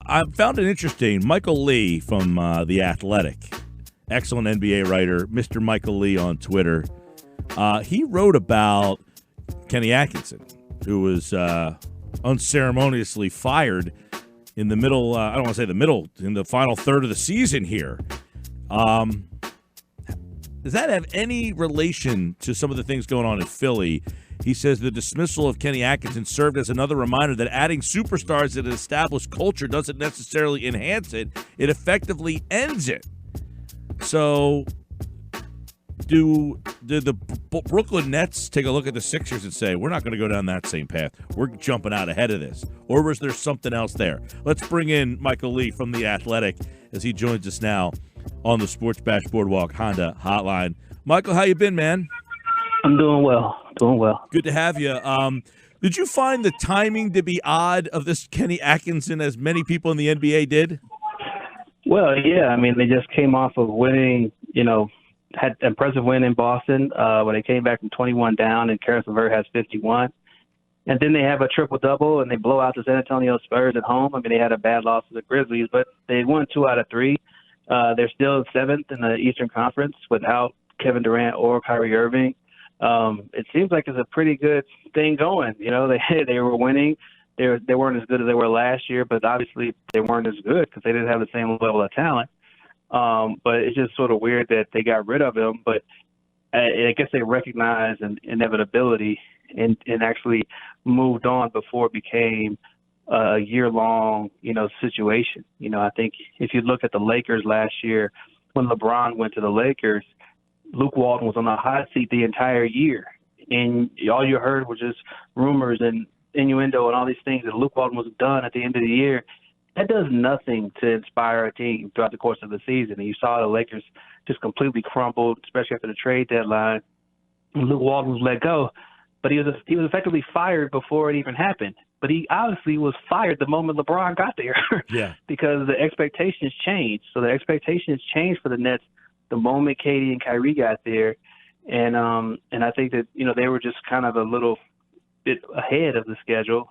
I found it interesting. Michael Lee from The Athletic, excellent NBA writer, Mr. Michael Lee on Twitter. He wrote about Kenny Atkinson, who was unceremoniously fired in the middle, I don't want to say the middle, in the final third of the season here. Does that have any relation to some of the things going on in Philly? He says the dismissal of Kenny Atkinson served as another reminder that adding superstars to an established culture doesn't necessarily enhance it. It effectively ends it. So did the Brooklyn Nets take a look at the Sixers and say, we're not going to go down that same path. We're jumping out ahead of this. Or was there something else there? Let's bring in Michael Lee from The Athletic as he joins us now on the Sports Bash Boardwalk Honda Hotline. Michael, how you been, man? I'm doing well. Good to have you. Did you find the timing to be odd of this Kenny Atkinson as many people in the NBA did? Well, yeah. I mean, they just came off of winning, had an impressive win in Boston when they came back from 21 down, and Karis LeVert has 51. And then they have a triple-double, and they blow out the San Antonio Spurs at home. I mean, they had a bad loss to the Grizzlies, but they won 2 out of 3. They're still 7th in the Eastern Conference without Kevin Durant or Kyrie Irving. It seems like it's a pretty good thing going. They were winning. They weren't as good as they were last year, but obviously they weren't as good because they didn't have the same level of talent. But it's just sort of weird that they got rid of him. But I guess they recognized an inevitability and actually moved on before it became a year-long, situation. I think if you look at the Lakers last year, when LeBron went to the Lakers, Luke Walton was on the hot seat the entire year. And all you heard was just rumors and innuendo and all these things that Luke Walton was done at the end of the year. That does nothing to inspire a team throughout the course of the season. And you saw the Lakers just completely crumbled, especially after the trade deadline. Luke Walton was let go, but he was effectively fired before it even happened. But he obviously was fired the moment LeBron got there. Yeah. Because the expectations changed. So the expectations changed for the Nets the moment Katie and Kyrie got there. And I think that, they were just kind of a little bit ahead of the schedule.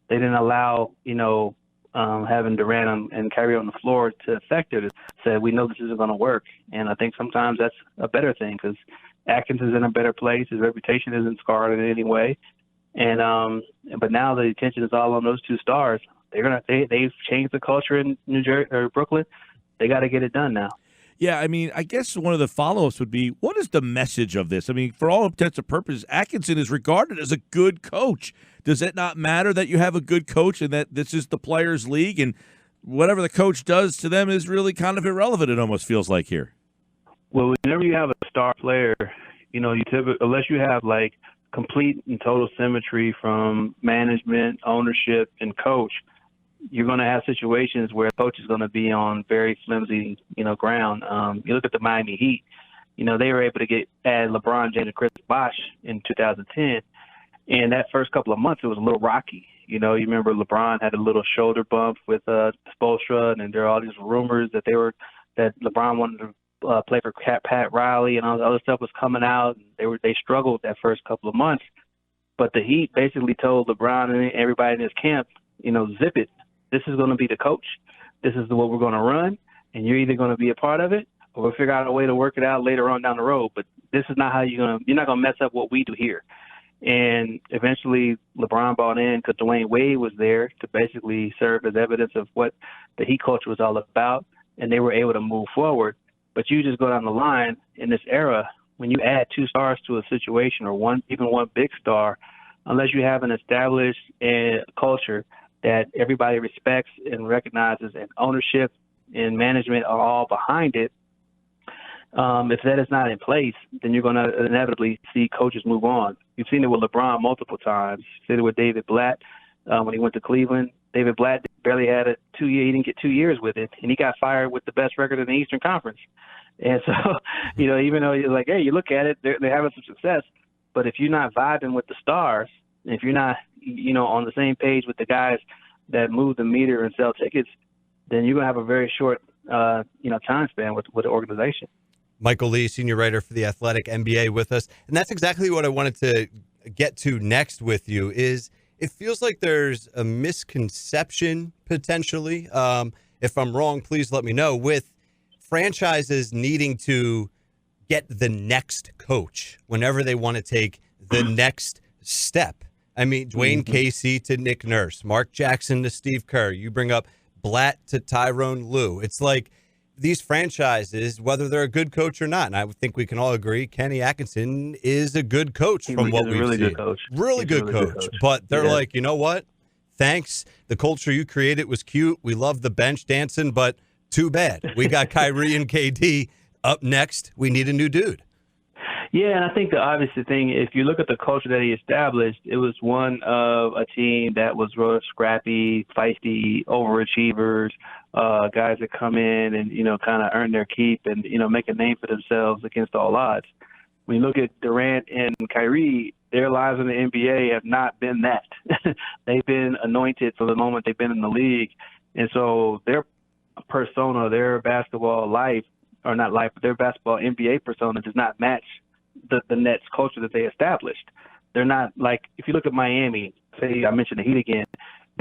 They didn't allow, having Durant and Kyrie on the floor to affect it. Said, we know this isn't going to work. And I think sometimes that's a better thing because Atkinson's in a better place. His reputation isn't scarred in any way. And but now the attention is all on those 2 stars. They've changed the culture in New Jersey or Brooklyn. They got to get it done now. Yeah, I mean, I guess one of the follow-ups would be, what is the message of this? I mean, for all intents and purposes, Atkinson is regarded as a good coach. Does it not matter that you have a good coach and that this is the players' league and whatever the coach does to them is really kind of irrelevant, it almost feels like here? Well, whenever you have a star player, unless you have, like, complete and total symmetry from management, ownership, and coach, you're going to have situations where the coach is going to be on very flimsy, ground. You look at the Miami Heat, they were able to add LeBron James and Chris Bosh in 2010. And that first couple of months, it was a little rocky. You remember LeBron had a little shoulder bump with Spoelstra, and there are all these rumors that LeBron wanted to play for Pat Riley, and all the other stuff was coming out. They struggled that first couple of months. But the Heat basically told LeBron and everybody in his camp, zip it. This is going to be the coach. This is what we're going to run, and you're either going to be a part of it or we'll figure out a way to work it out later on down the road. But this is not how you're not going to mess up what we do here. And eventually LeBron bought in because Dwayne Wade was there to basically serve as evidence of what the Heat culture was all about, and they were able to move forward. But you just go down the line in this era, when you add 2 stars to a situation or even one big star, unless you have an established culture that everybody respects and recognizes, and ownership and management are all behind it, if that is not in place, then you're going to inevitably see coaches move on. You've seen it with LeBron multiple times. You've seen it with David Blatt when he went to Cleveland. David Blatt barely had a 2-year. He didn't get 2 years with it, and he got fired with the best record in the Eastern Conference. And so, even though you're like, hey, you look at it, they're having some success, but if you're not vibing with the stars, if you're not, on the same page with the guys that move the meter and sell tickets, then you're going to have a very short, time span with the organization. Michael Lee, senior writer for The Athletic, NBA with us. And that's exactly what I wanted to get to next with you is it feels like there's a misconception potentially. If I'm wrong, please let me know. With franchises needing to get the next coach whenever they want to take the next step. I mean, Dwayne Casey to Nick Nurse, Mark Jackson to Steve Kerr. You bring up Blatt to Tyrone Lue. It's like these franchises, whether they're a good coach or not, and I think we can all agree Kenny Atkinson is a good coach from what we've really seen. Good coach. Really good coach. But they're like, you know what? Thanks. The culture you created was cute. We love the bench dancing, but too bad. We got Kyrie and KD up next. We need a new dude. Yeah, and I think the obvious thing, if you look at the culture that he established, it was one of a team that was real scrappy, feisty, overachievers, guys that come in and, kind of earn their keep and, make a name for themselves against all odds. When you look at Durant and Kyrie, their lives in the NBA have not been that. They've been anointed from the moment they've been in the league. And so their persona, their basketball life, or not life, but their basketball NBA persona does not match the Nets culture that they established. They're not like, if you look at Miami, say I mentioned the Heat again,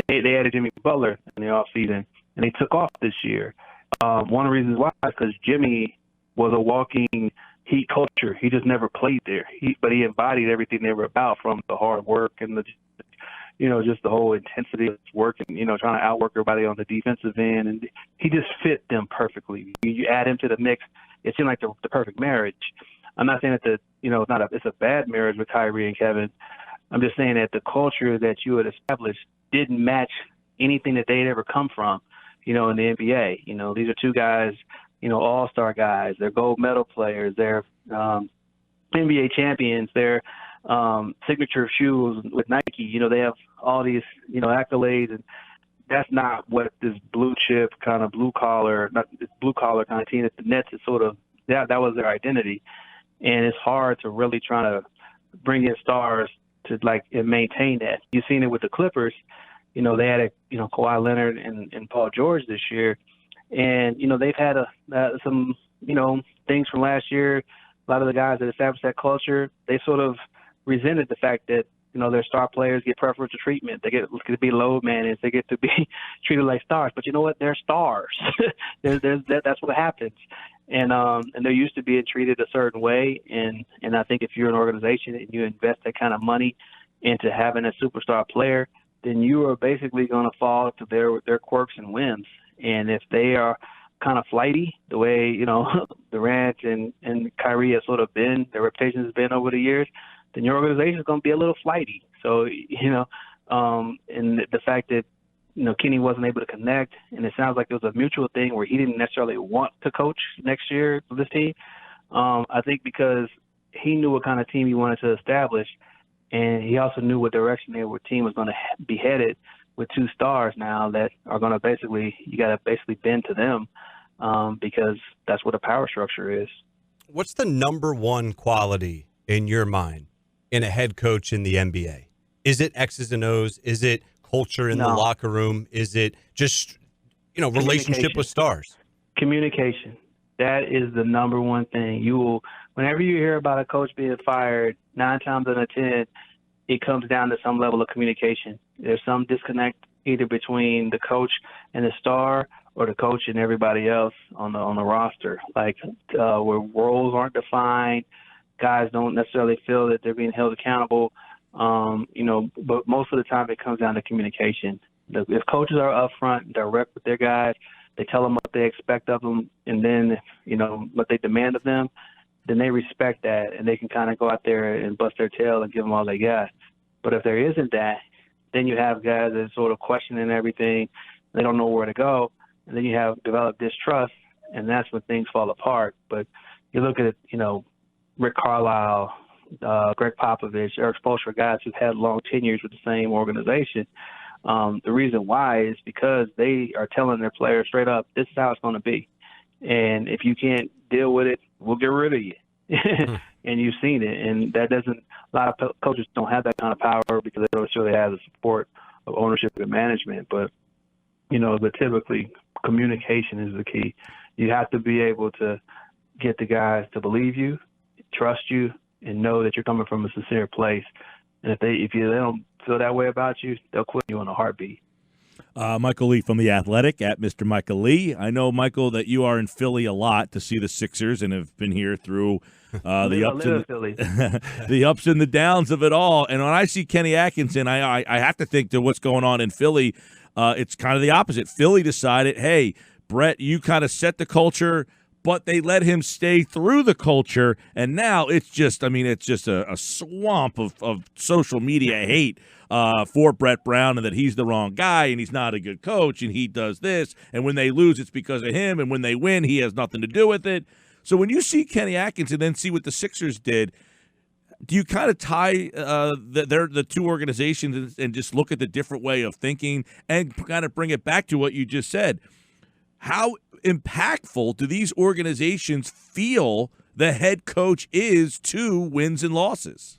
they added Jimmy Butler in the offseason, and they took off this year. One of the reasons why is because Jimmy was a walking Heat culture. He just never played there, but he embodied everything they were about, from the hard work and the just the whole intensity of work and, trying to outwork everybody on the defensive end. And he just fit them perfectly. You add him to the mix, it seemed like the perfect marriage. I'm not saying that it's a bad marriage with Kyrie and Kevin. I'm just saying that the culture that you had established didn't match anything that they'd ever come from, in the NBA. These are two guys, all-star guys. They're gold medal players. They're NBA champions. They're signature shoes with Nike. They have all these, accolades, and that's not what this blue chip kind of blue collar kind of team that the Nets is sort of, that was their identity. And it's hard to really try to bring in stars to and maintain that. You've seen it with the Clippers. They had Kawhi Leonard and Paul George this year, and they've had some things from last year. A lot of the guys that established that culture, they sort of resented the fact that their star players get preferential treatment. They get to be load managed. They get to be treated like stars. But you know what? They're stars. That's what happens. And they're used to being treated a certain way. And I think if you're an organization and you invest that kind of money into having a superstar player, then you are basically going to fall to their quirks and whims. And if they are kind of flighty, the way Durant and Kyrie have sort of been, their reputation has been over the years, then your organization is going to be a little flighty. So and the fact that Kenny wasn't able to connect, and it sounds like it was a mutual thing where he didn't necessarily want to coach next year for this team. I think because he knew what kind of team he wanted to establish, and he also knew what direction their team was going to be headed with two stars now that are going to you got to basically bend to them because that's what the power structure is. What's the number one quality in your mind in a head coach in the NBA? Is it X's and O's? Is it culture in the locker room? Is it just, relationship with stars? Communication. That is the number one thing. Whenever you hear about a coach being fired, 9 times out of 10, it comes down to some level of communication. There's some disconnect either between the coach and the star, or the coach and everybody else on the roster. Where roles aren't defined, guys don't necessarily feel that they're being held accountable. But most of the time it comes down to communication. If coaches are upfront and direct with their guys, they tell them what they expect of them, and then, what they demand of them, then they respect that, and they can kind of go out there and bust their tail and give them all they got. But if there isn't that, then you have guys that are sort of questioning everything. They don't know where to go, and then you have developed distrust, and that's when things fall apart. But you look at, Rick Carlisle, Greg Popovich, Eric Spoelstra, guys who've had long tenures with the same organization. The reason why is because they are telling their players straight up, this is how it's going to be. And if you can't deal with it, we'll get rid of you. And you've seen it. And a lot of coaches don't have that kind of power because they don't necessarily have the support of ownership and management. But typically communication is the key. You have to be able to get the guys to believe you, trust you, and know that you're coming from a sincere place. And if they don't feel that way about you, they'll quit you in a heartbeat. Michael Lee from The Athletic, at Mr. Michael Lee. I know, Michael, that you are in Philly a lot to see the Sixers and have been here through the ups and the downs of it all. And when I see Kenny Atkinson, I have to think that what's going on in Philly, it's kind of the opposite. Philly decided, hey, Brett, you kind of set the culture, but they let him stay through the culture, and now it's just a swamp of social media hate for Brett Brown, and that he's the wrong guy, and he's not a good coach, and he does this, and when they lose, it's because of him, and when they win, he has nothing to do with it. So when you see Kenny Atkinson, then see what the Sixers did, do you kind of tie the two organizations and just look at the different way of thinking and kind of bring it back to what you just said? How impactful do these organizations feel the head coach is to wins and losses?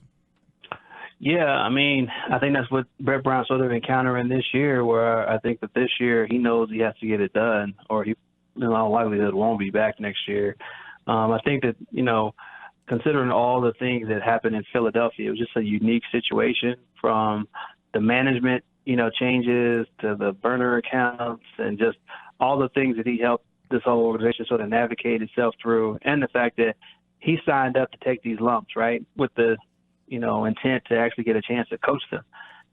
Yeah, I mean, I think that's what Brett Brown's sort of encountering this year, where I think that this year he knows he has to get it done, or he, in all likelihood, won't be back next year. I think that, considering all the things that happened in Philadelphia, it was just a unique situation, from the management, changes to the burner accounts and just all the things that he helped this whole organization sort of navigate itself through, and the fact that he signed up to take these lumps, right, with the intent to actually get a chance to coach them.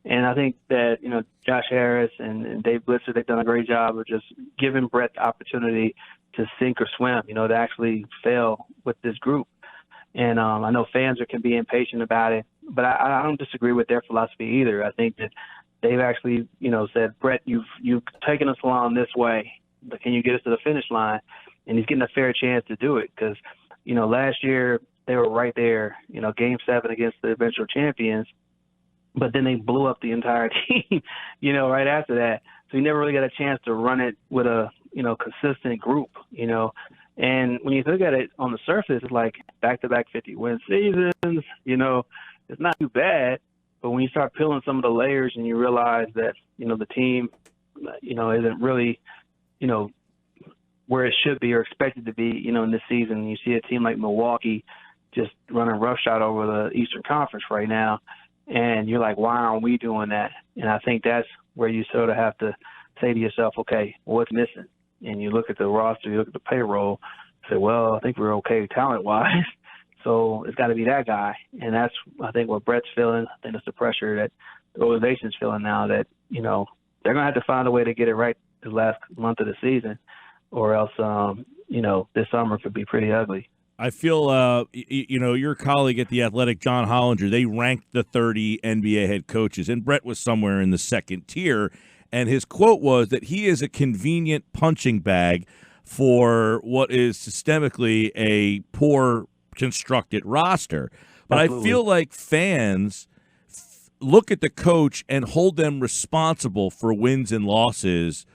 And I think that, Josh Harris and Dave Blitzer, they've done a great job of just giving Brett the opportunity to sink or swim, to actually fail with this group. And I know fans can be impatient about it, but I don't disagree with their philosophy either. I think that they've actually, said, Brett, you've taken us along this way, but can you get us to the finish line? And he's getting a fair chance to do it, because, last year they were right there, Game 7 against the eventual champions, but then they blew up the entire team, right after that. So he never really got a chance to run it with a, consistent group, And when you look at it on the surface, it's like back-to-back 50-win seasons, it's not too bad. But when you start peeling some of the layers and you realize that, the team, isn't really, where it should be or expected to be, in this season, you see a team like Milwaukee just running roughshod over the Eastern Conference right now. And you're like, why aren't we doing that? And I think that's where you sort of have to say to yourself, okay, what's missing? And you look at the roster, you look at the payroll, say, well, I think we're okay talent-wise. So it's got to be that guy. And that's, I think, what Brett's feeling. I think it's the pressure that the organization's feeling now, that, they're going to have to find a way to get it right the last month of the season, or else, this summer could be pretty ugly. I feel, your colleague at The Athletic, John Hollinger, they ranked the 30 NBA head coaches, and Brett was somewhere in the second tier. And his quote was that he is a convenient punching bag for what is systemically a poor constructed roster. But Absolutely. I feel like fans look at the coach and hold them responsible for wins and losses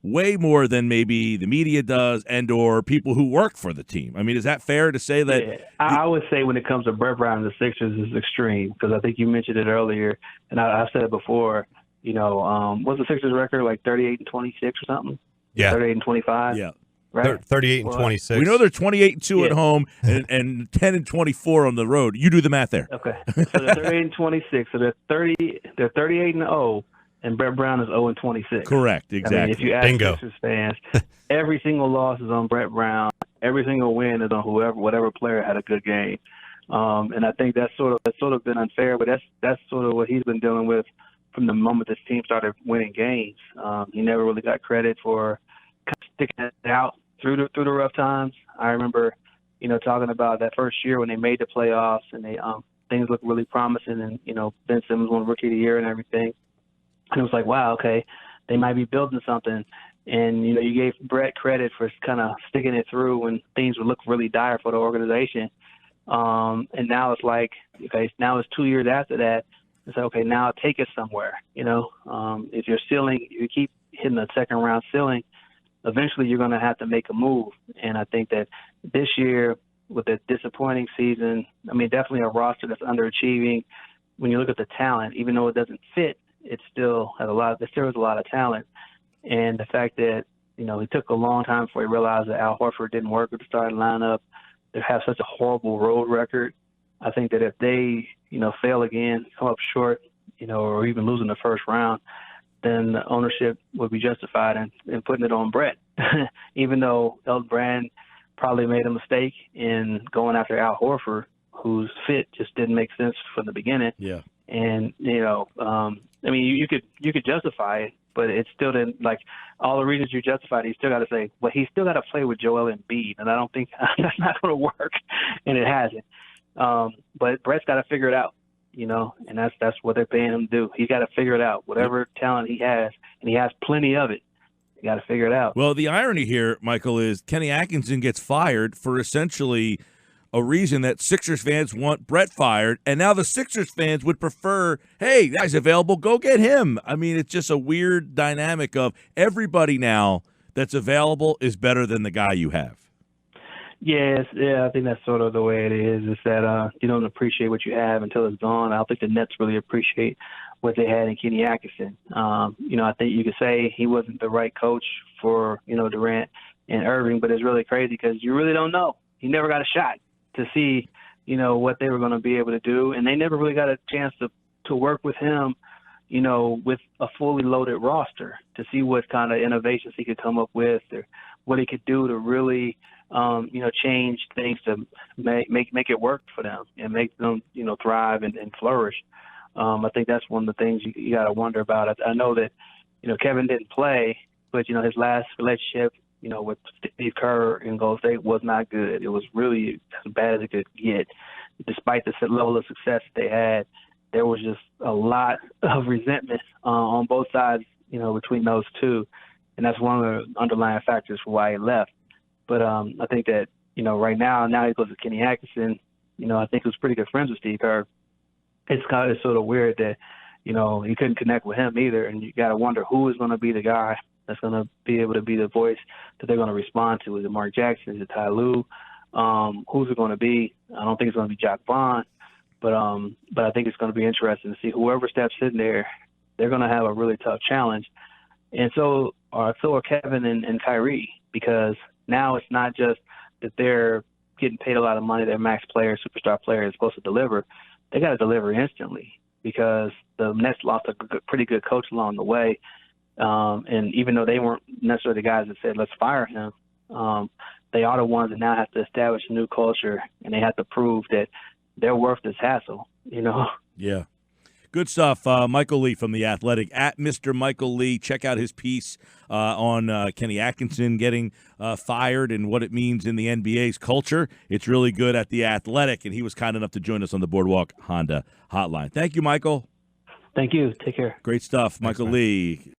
way more than maybe the media does, and or people who work for the team. I mean, is that fair to say that? Yeah, I would say when it comes to Brett Brown and the Sixers, is extreme, because I think you mentioned it earlier, and I've said it before. What's the Sixers record, like 38-26 or something? Yeah, 38-25. Yeah, right. 38-26. We know they're 28-2 at home and 10-24 on the road. You do the math there. Okay, so they're 38-26. So they're 38-0. And Brett Brown is 0-26. Correct, exactly. I mean, if you ask Sixers fans, every single loss is on Brett Brown. Every single win is on whatever player had a good game. And I think that's sort of been unfair, but that's sort of what he's been dealing with from the moment this team started winning games. He never really got credit for sticking it out through the rough times. I remember, talking about that first year when they made the playoffs and they things looked really promising, and Ben Simmons won Rookie of the Year and everything. And it was like, wow, okay, they might be building something. And, you gave Brett credit for kind of sticking it through when things would look really dire for the organization. And now it's like, okay, now it's 2 years after that. It's like, okay, now take us somewhere. If you're ceiling, you keep hitting the second round ceiling, eventually you're going to have to make a move. And I think that this year, with a disappointing season, I mean, definitely a roster that's underachieving. When you look at the talent, even though it doesn't fit, it still has there still is a lot of talent. And the fact that, he took a long time before he realized that Al Horford didn't work with the starting lineup. They have such a horrible road record. I think that if they, fail again, come up short or even losing the first round, then the ownership would be justified in putting it on Brett, even though Elton Brand probably made a mistake in going after Al Horford, whose fit just didn't make sense from the beginning. Yeah. And, you could justify it, but it still didn't, like, all the reasons you justified it, you still got to say, well, he's still got to play with Joel Embiid, and I don't think that's not going to work, and it hasn't. But Brett's got to figure it out, and that's what they're paying him to do. He's got to figure it out, whatever talent he has, and he has plenty of it. You got to figure it out. Well, the irony here, Michael, is Kenny Atkinson gets fired for essentially a reason that Sixers fans want Brett fired, and now the Sixers fans would prefer, hey, guy's available, go get him. I mean, it's just a weird dynamic of everybody now that's available is better than the guy you have. Yes, I think that's sort of the way it is that you don't appreciate what you have until it's gone. I don't think the Nets really appreciate what they had in Kenny Atkinson. I think you could say he wasn't the right coach for, Durant and Irving, but it's really crazy because you really don't know. He never got a shot to see, what they were going to be able to do. And they never really got a chance to work with him, with a fully loaded roster to see what kind of innovations he could come up with or what he could do to really, change things to make it work for them and make them, thrive and flourish. I think that's one of the things you got to wonder about. I know that, Kevin didn't play, but, his last relationship, with Steve Kerr in Golden State was not good. It was really as bad as it could get. Despite the level of success they had, there was just a lot of resentment on both sides, between those two. And that's one of the underlying factors for why he left. But I think that, right now he goes to Kenny Atkinson, I think he was pretty good friends with Steve Kerr. It's kind of sort of weird that, he couldn't connect with him either. And you got to wonder who is going to be the guy that's going to be able to be the voice that they're going to respond to. Is it Mark Jackson? Is it Ty Lue? Who's it going to be? I don't think it's going to be Jacques Vaughn, but I think it's going to be interesting to see whoever steps in there. They're going to have a really tough challenge, and so are Kevin and Kyrie, because now it's not just that they're getting paid a lot of money. They're max player, superstar player is supposed to deliver. They got to deliver instantly because the Nets lost a pretty good coach along the way. And even though they weren't necessarily the guys that said, let's fire him, they are the ones that now have to establish a new culture, and they have to prove that they're worth this hassle, Yeah. Good stuff. Michael Lee from The Athletic, at Mr. Michael Lee. Check out his piece on Kenny Atkinson getting fired and what it means in the NBA's culture. It's really good at The Athletic, and he was kind enough to join us on the Boardwalk Honda Hotline. Thank you, Michael. Thank you. Take care. Great stuff. Michael Lee.